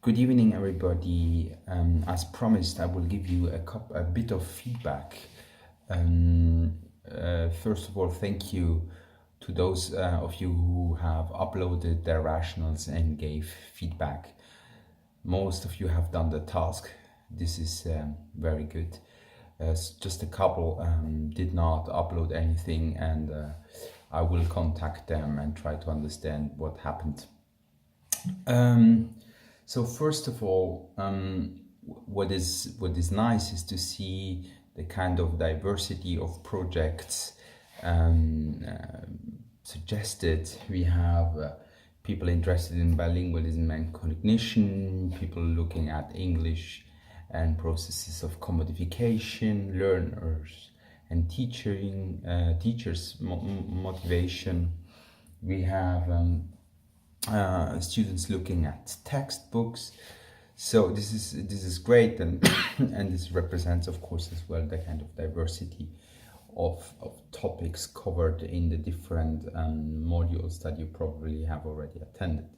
Good evening, everybody. As promised, I will give you a bit of feedback. First of all, thank you to those of you who have uploaded their rationals and gave feedback. Most of you have done the task. This is very good. Just a couple did not upload anything, and I will contact them and try to understand what happened. So first of all, what is nice is to see the kind of diversity of projects suggested. We have people interested in bilingualism and cognition, people looking at English and processes of commodification, learners and teachers motivation. We have students looking at textbooks. So this is great, and and this represents, of course, as well the kind of diversity of topics covered in the different modules that you probably have already attended.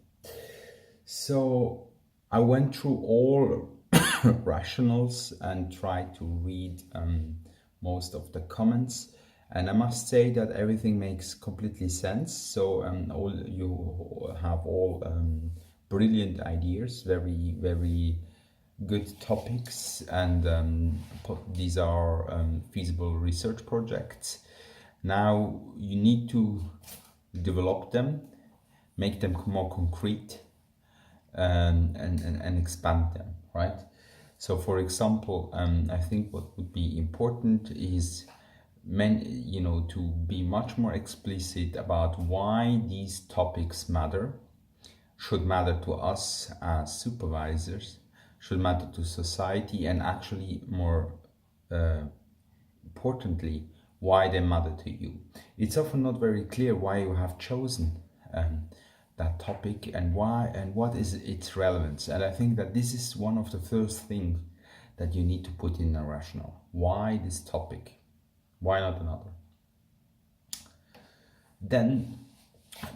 So I went through all rationals and tried to read most of the comments. And I must say that everything makes completely sense. So you have all brilliant ideas, very, very good topics, and these are feasible research projects. Now you need to develop them, make them more concrete, and expand them, right? So for example, I think what would be important is to be much more explicit about why these topics should matter to us as supervisors, should matter to society, and actually more importantly, why they matter to you. It's often not very clear why you have chosen that topic and why and what is its relevance. And I think that this is one of the first things that you need to put in a rationale. Why this topic? Why not another? Then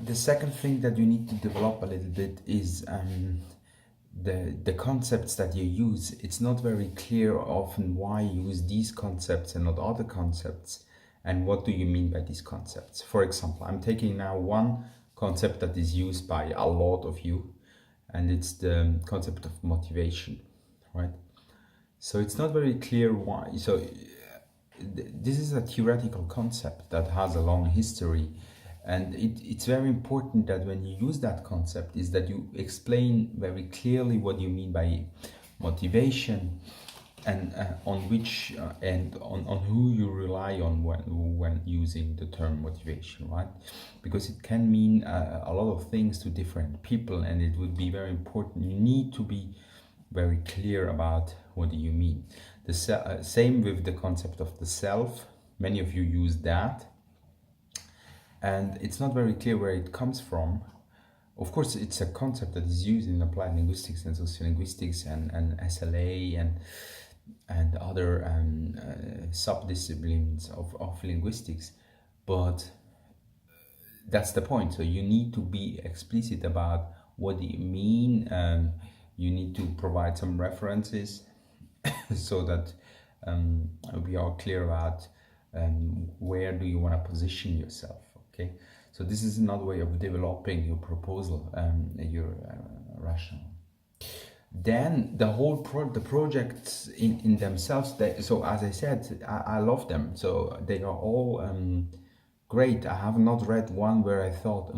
the second thing that you need to develop a little bit is the concepts that you use. It's not very clear often why you use these concepts and not other concepts, and what do you mean by these concepts. For example, I'm taking now one concept that is used by a lot of you, and it's the concept of motivation, right? So it's not very clear why. So this is a theoretical concept that has a long history, and it's very important that when you use that concept is that you explain very clearly what you mean by motivation, and on which and on who you rely on when using the term motivation, right? Because it can mean a lot of things to different people, and it would be very important. You need to be very clear about what do you mean. The same with the concept of the self. Many of you use that, and it's not very clear where it comes from. Of course, it's a concept that is used in applied linguistics and sociolinguistics and SLA and other subdisciplines of linguistics, but that's the point. So you need to be explicit about what do you mean. You need to provide some references so that we are clear about where do you want to position yourself. Okay, so this is another way of developing your proposal, your rationale. Then the whole the projects in themselves, so as I said, I love them. So they are all great. I have not read one where I thought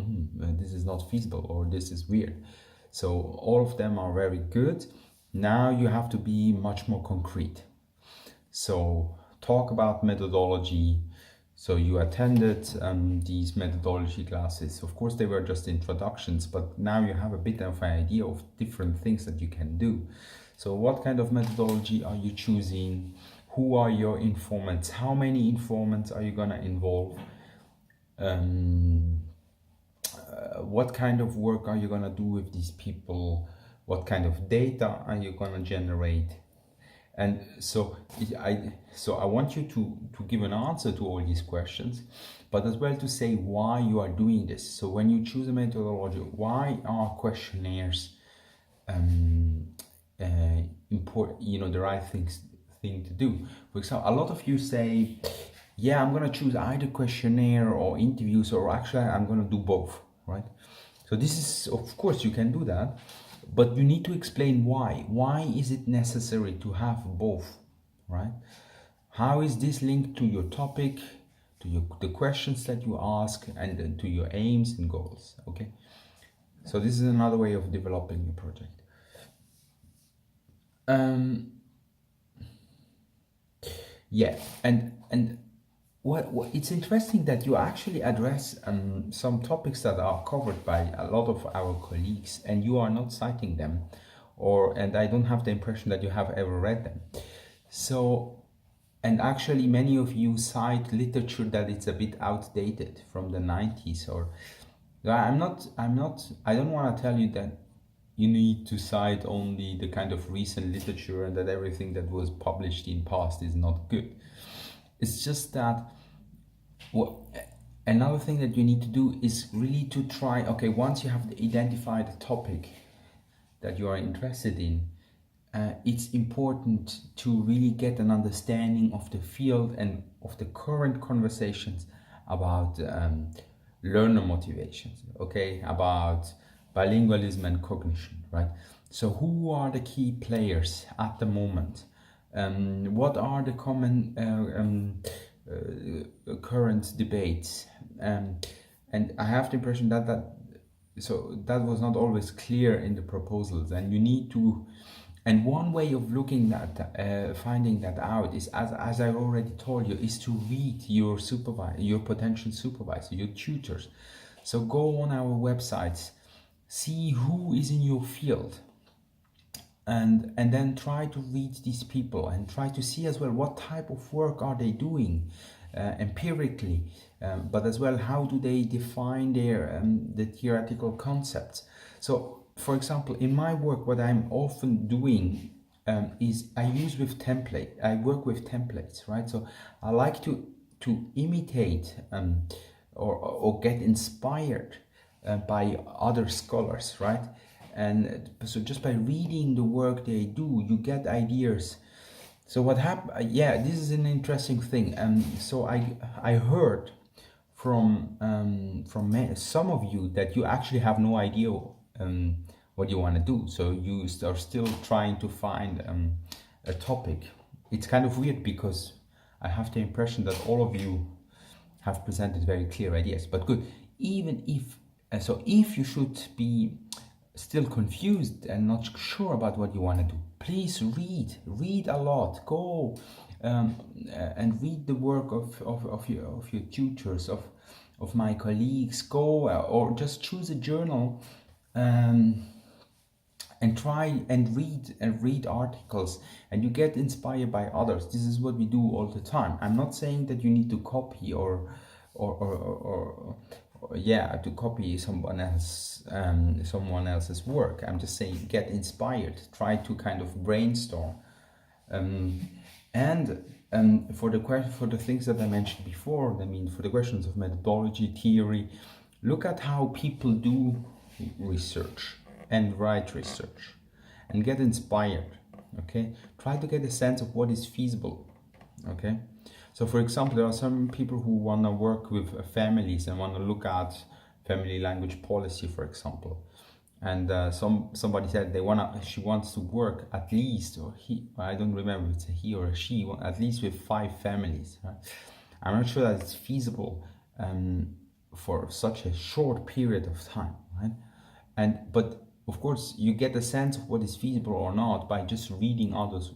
this is not feasible or this is weird. So all of them are very good. Now you have to be much more concrete. So talk about methodology. So you attended these methodology classes. Of course, they were just introductions, but now you have a bit of an idea of different things that you can do. So what kind of methodology are you choosing? Who are your informants? How many informants are you going to involve? What kind of work are you going to do with these people? What kind of data are you going to generate? And so I want you to give an answer to all these questions, but as well to say why you are doing this. So when you choose a methodology, why are questionnaires um, the right thing to do. For example, a lot of you say, yeah, I'm gonna choose either questionnaire or interviews, or actually I'm gonna do both, right? So this is, of course, you can do that, but you need to explain why. Why is it necessary to have both, right? How is this linked to your topic, to the questions that you ask, and to your aims and goals, okay? So this is another way of developing your project. Yeah, and what it's interesting that you actually address some topics that are covered by a lot of our colleagues, and you are not citing them, and I don't have the impression that you have ever read them. So, and actually many of you cite literature that it's a bit outdated from the 90s, or I don't want to tell you that you need to cite only the kind of recent literature and that everything that was published in past is not good. It's just that another thing that you need to do is really to try, okay, once you have identified the topic that you are interested in, it's important to really get an understanding of the field and of the current conversations about learner motivations, okay, about bilingualism and cognition, right? So who are the key players at the moment? What are the common current debates? And I have the impression that that was not always clear in the proposals, and you need to. And one way of looking at finding that out is, as I already told you, is to read your supervisor, your potential supervisor, your tutors. So go on our websites, see who is in your field, and then try to read these people and try to see as well what type of work are they doing empirically, but as well how do they define their the theoretical concepts. So for example, in my work, what I'm often doing is I work with templates, right? So I like to imitate or get inspired by other scholars, right? And so just by reading the work they do, you get ideas. So what happened? Yeah, this is an interesting thing. So I heard from some of you that you actually have no idea what you want to do. So you are still trying to find a topic. It's kind of weird because I have the impression that all of you have presented very clear ideas. But good, even if you should be still confused and not sure about what you want to do, please read a lot. Go and read the work of your tutors, of my colleagues. Go or just choose a journal and try and read articles, and you get inspired by others. This is what we do all the time. I'm not saying that you need to copy or to copy someone else's work. I'm just saying get inspired, try to kind of brainstorm, and for the things that I mentioned before, I mean, for the questions of methodology, theory, look at how people do research and write research and get inspired, okay? Try to get a sense of what is feasible, okay? So for example, there are some people who want to work with families and want to look at family language policy, for example. And somebody said she wants to work at least, or I don't remember if it's a he or a she, at least with 5 families, right? I'm not sure that it's feasible for such a short period of time, right? But of course, you get a sense of what is feasible or not by just reading others'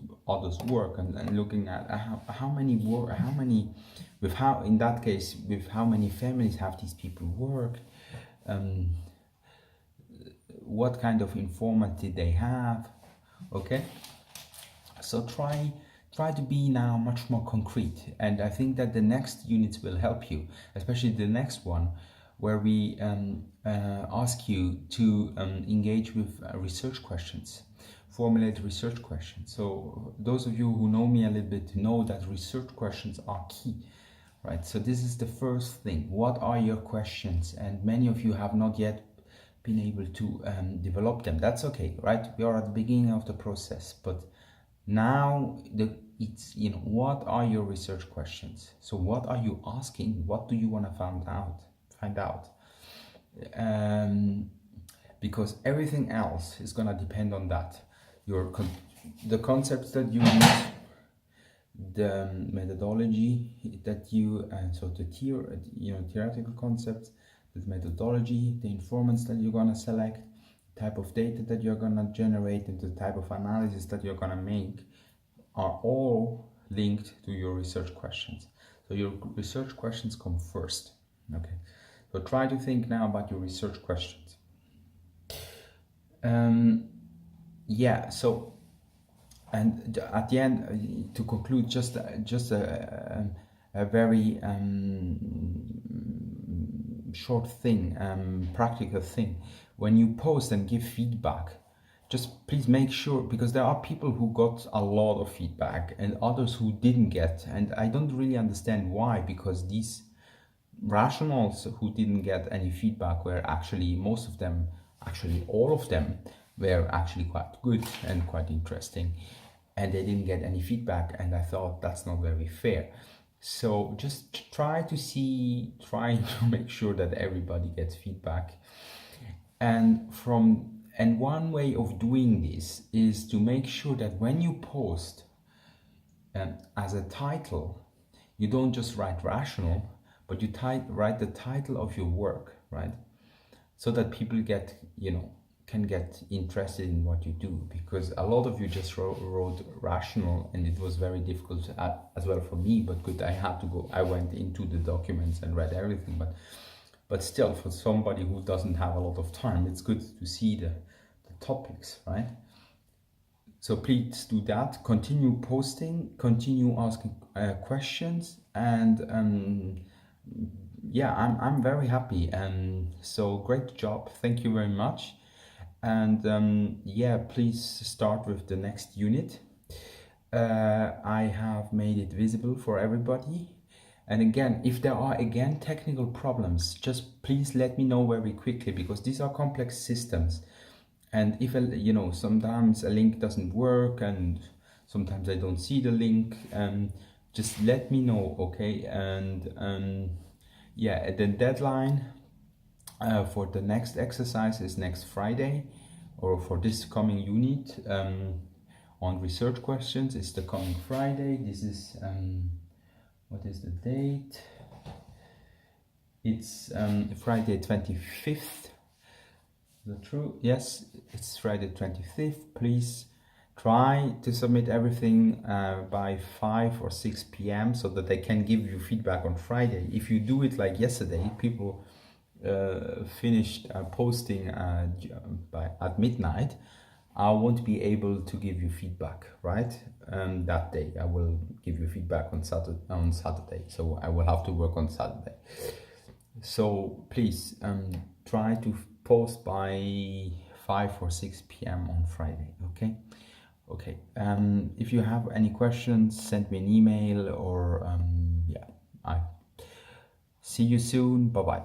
work and looking at how many families have these people worked, what kind of informant did they have, okay? So try to be now much more concrete, and I think that the next units will help you, especially the next one, where we ask you to engage with research questions, formulate research questions. So those of you who know me a little bit know that research questions are key, right? So this is the first thing. What are your questions? And many of you have not yet been able to develop them. That's okay, right? We are at the beginning of the process, but now it's, you know, what are your research questions? So what are you asking? What do you want to find out? Because everything else is gonna depend on that. The concepts that you use, the methodology that you, so the theoretical concepts, the methodology, the informants that you're gonna select, type of data that you're gonna generate, and the type of analysis that you're gonna make are all linked to your research questions. So your research questions come first. Okay, so try to think now about your research questions. Yeah, so, and at the end, to conclude, just a very short thing, practical thing. When you post and give feedback, just please make sure, because there are people who got a lot of feedback and others who didn't get, and I don't really understand why, because these rationals who didn't get any feedback were actually, most of them, actually all of them, were actually quite good and quite interesting, and they didn't get any feedback, and I thought that's not very fair. So just try to make sure that everybody gets feedback. And one way of doing this is to make sure that when you post, as a title, you don't just write rational, but you write the title of your work, right? So that people can get interested in what you do, because a lot of you just wrote rational, and it was very difficult as well for me, but good, I went into the documents and read everything, but still, for somebody who doesn't have a lot of time, it's good to see the topics, right? So please do that, continue posting, continue asking questions, and yeah, I'm very happy, and so great job, thank you very much. And yeah, please start with the next unit. I have made it visible for everybody. And again, if there are technical problems, just please let me know very quickly, because these are complex systems. And if sometimes a link doesn't work, and sometimes I don't see the link, just let me know, okay? And yeah, the deadline for the next exercise is next Friday, or for this coming unit on research questions is the coming Friday. This is what is the date? It's Friday 25th. Is that true? Yes, it's Friday 25th. Please try to submit everything by 5 or 6 p.m. so that they can give you feedback on Friday. If you do it like yesterday, people finished posting at midnight, I won't be able to give you feedback, right? That day I will give you feedback on Saturday, so I will have to work on Saturday. So please try to post by 5 or 6 p.m. on Friday, okay? Okay, if you have any questions, send me an email, or yeah, I see you soon. Bye bye.